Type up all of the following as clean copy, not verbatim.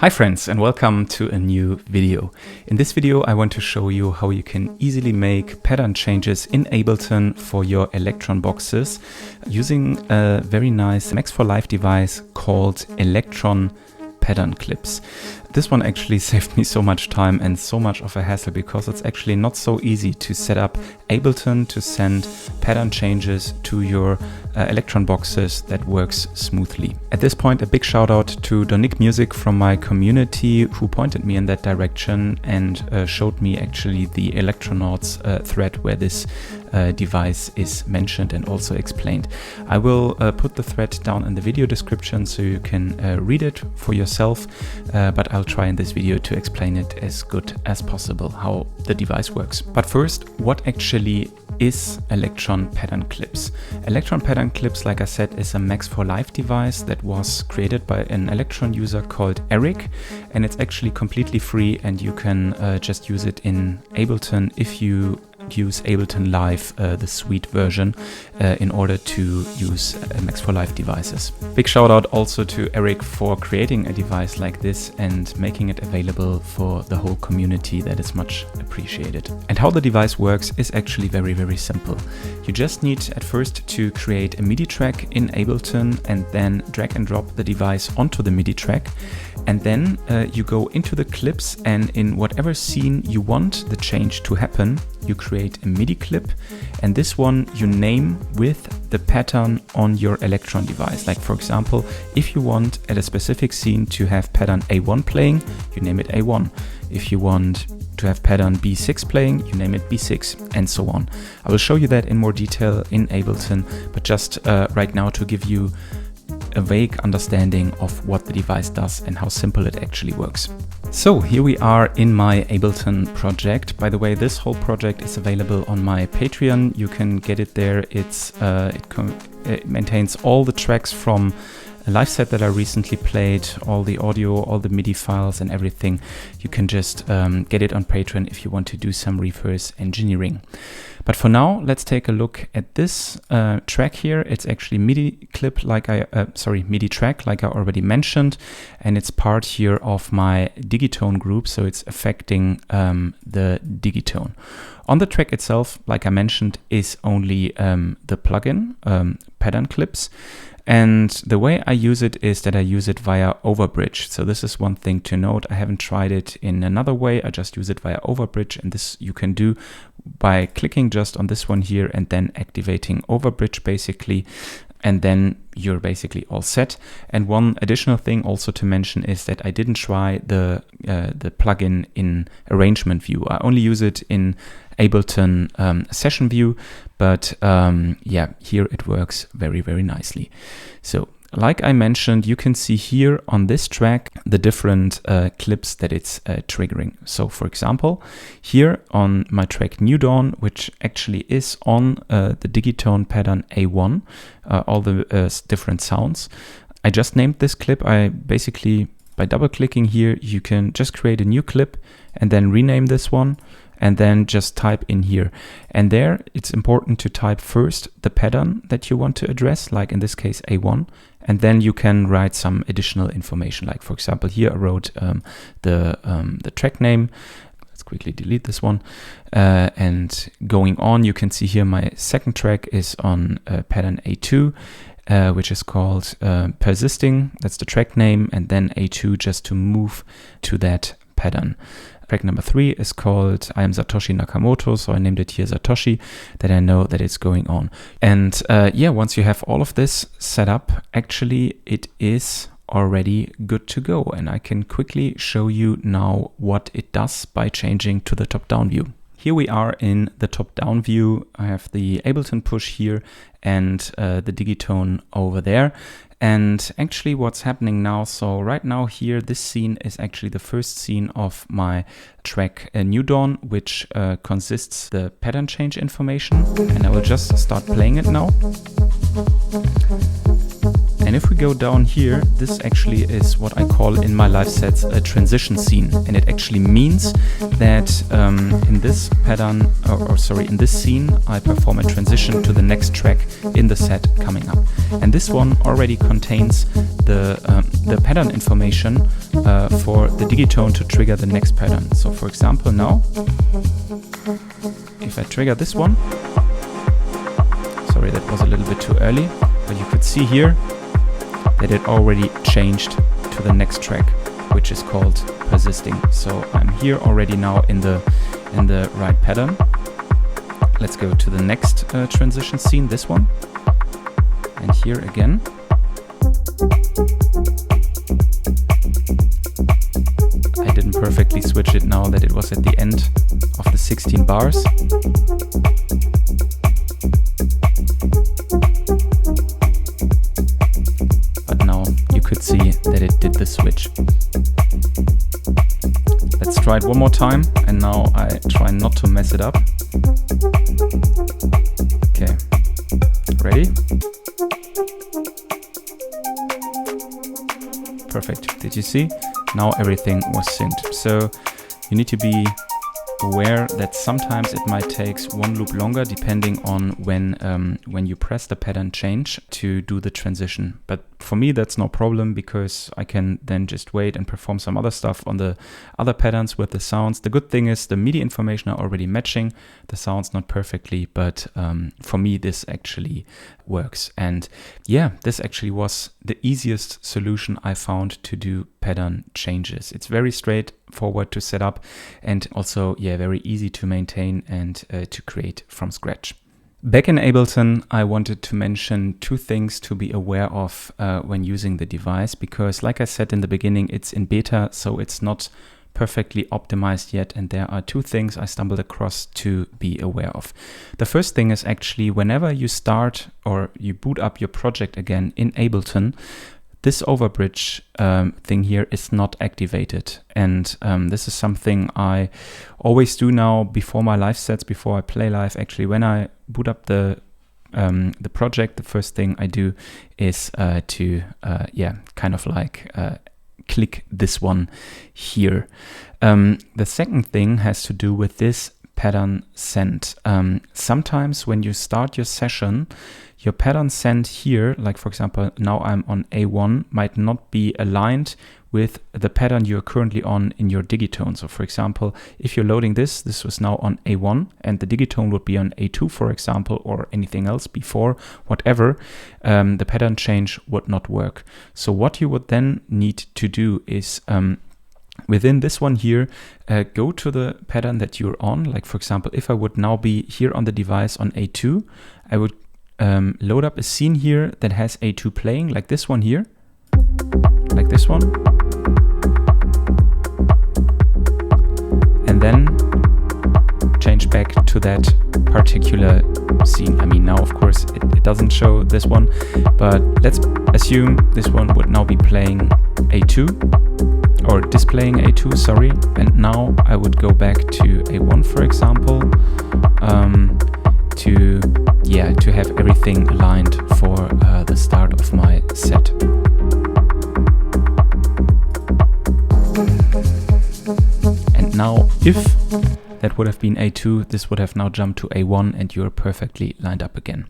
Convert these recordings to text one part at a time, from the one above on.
Hi friends, and welcome to a new video. In this video I want to show you how you can easily make pattern changes in Ableton for your Elektron boxes using a very nice Max for Live device called Elektron pattern clips. This one actually saved me so much time and so much of a hassle because it's actually not so easy to set up Ableton to send pattern changes to your Elektron boxes that works smoothly. At this point, a big shout out to Donick Music from my community who pointed me in that direction and showed me actually the Elektronauts thread where this device is mentioned and also explained. I will put the thread down in the video description so you can read it for yourself, but I'll try in this video to explain it as good as possible how the device works. But first, what actually is Elektron pattern clips? Elektron pattern clips, like I said, is a Max for Live device that was created by an Elektron user called Eric, and it's actually completely free and you can just use it in Ableton if you use Ableton Live, the suite version, in order to use Max for Live devices. Big shout out also to Eric for creating a device like this and making it available for the whole community. That is much appreciated. And how the device works is actually very simple. You just need at first to create a MIDI track in Ableton and then drag and drop the device onto the MIDI track. And then you go into the clips, and in whatever scene you want the change to happen, you create a MIDI clip, and this one you name with the pattern on your Elektron device. Like for example, if you want at a specific scene to have pattern A1 playing, you name it A1. If you want to have pattern B6 playing, you name it B6, and so on. I will show you that in more detail in Ableton, but just right now to give you a vague understanding of what the device does and how simple it actually works. So here we are in my Ableton project. By the way, this whole project is available on my Patreon. You can get it there. It maintains all the tracks from a live set that I recently played, all the audio, all the MIDI files and everything. You can just get it on Patreon if you want to do some reverse engineering. But for now, let's take a look at this track here. It's actually MIDI track, like I already mentioned, and it's part here of my digitone group, so it's affecting the digitone. On the track itself, like I mentioned, is only the plugin, pattern clips. And the way I use it is that I use it via Overbridge. So this is one thing to note. I haven't tried it in another way. I just use it via Overbridge, and this you can do by clicking just on this one here and then activating Overbridge basically, and then you're basically all set. And one additional thing also to mention is that I didn't try the plugin in arrangement view. I only use it in Ableton session view, but yeah, here it works very nicely. So like I mentioned, you can see here on this track the different clips that it's triggering. So for example, here on my track New Dawn, which actually is on the digitone pattern A1, all the different sounds, I just named this clip. I basically, by double clicking here, you can just create a new clip and then rename this one, and then just type in here. And there it's important to type first the pattern that you want to address, like in this case A1, and then you can write some additional information. Like for example, here I wrote the track name. Let's quickly delete this one. And going on, you can see here my second track is on pattern A2, which is called Persisting. That's the track name, and then A2 just to move to that pattern. Track number 3 is called I am Satoshi Nakamoto, so I named it here Satoshi, that I know that it's going on. And yeah, once you have all of this set up, actually it is already good to go. And I can quickly show you now what it does by changing to the top-down view. Here we are in the top-down view. I have the Ableton push here and the digitone over there. And actually what's happening now, so right now here, this scene is actually the first scene of my track New Dawn, which consists the pattern change information. And I will just start playing it now. And if we go down here, this actually is what I call in my live sets a transition scene. And it actually means that in this pattern, in this scene, I perform a transition to the next track in the set coming up. And this one already contains the pattern information for the digitone to trigger the next pattern. So for example now, if I trigger this one, sorry, that was a little bit too early, but you could see here that it already changed to the next track, which is called persisting. So I'm here already now in the right pattern. Let's go to the next transition scene, this one. And here again. I didn't perfectly switch it now that it was at the end of the 16 bars. But now you could see that it did the switch. Let's try it one more time, and now I try not to mess it up. Okay, ready? Perfect. Did you see? Now everything was synced. So you need to be aware that sometimes it might take one loop longer depending on when you press the pattern change to do the transition. But for me that's no problem, because I can then just wait and perform some other stuff on the other patterns with the sounds. The good thing is the MIDI information are already matching the sounds, not perfectly, but for me this actually works. And yeah, this actually was the easiest solution I found to do pattern changes. It's very straightforward to set up, and also very easy to maintain and to create from scratch. Back in Ableton, I wanted to mention two things to be aware of when using the device, because like I said in the beginning, it's in beta, so it's not perfectly optimized yet, and there are two things I stumbled across to be aware of. The first thing is actually whenever you start or you boot up your project again in Ableton, this overbridge thing here is not activated, and this is something I always do now before my live sets, before I play live. Actually, when I boot up the project, the first thing I do is to kind of like click this one here. The second thing has to do with this pattern send. Sometimes when you start your session, your pattern send here, like for example, now I'm on A1, might not be aligned with the pattern you're currently on in your digitone. So for example, if you're loading this was now on A1 and the digitone would be on A2, for example, or anything else before, whatever, the pattern change would not work. So what you would then need to do is within this one here, go to the pattern that you're on. Like for example, if I would now be here on the device on A2, I would load up a scene here that has A2 playing, like this one here, like this one, and then change back to that particular scene. I mean, now of course it doesn't show this one, but let's assume this one would now be playing A2, or displaying A2, sorry, and now I would go back to A1, for example, to have everything aligned for the start of my set. And now if that would have been A2, this would have now jumped to A1 and you're perfectly lined up again.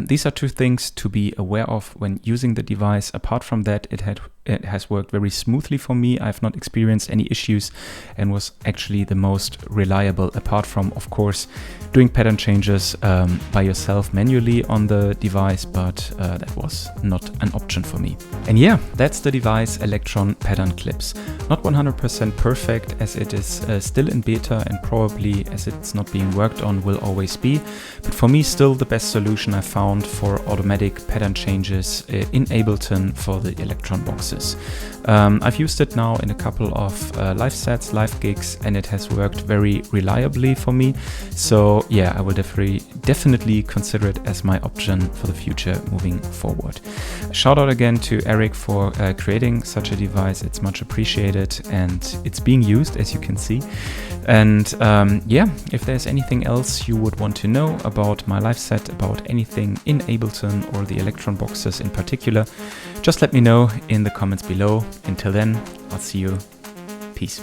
These are two things to be aware of when using the device. Apart from that, it has worked very smoothly for me. I've not experienced any issues and was actually the most reliable, apart from, of course, doing pattern changes by yourself manually on the device, but that was not an option for me. And yeah, that's the device Elektron Pattern Clips. Not 100% perfect, as it is still in beta, and probably as it's not being worked on will always be, but for me still the best solution I found for automatic pattern changes in Ableton for the Elektron box. boxes. I've used it now in a couple of live sets, live gigs, and it has worked very reliably for me. So yeah, I will definitely consider it as my option for the future moving forward. Shout out again to Eric for creating such a device. It's much appreciated and it's being used, as you can see. And yeah, if there's anything else you would want to know about my live set, about anything in Ableton or the Elektron boxes in particular, just let me know in the comments below. Until then, I'll see you. Peace.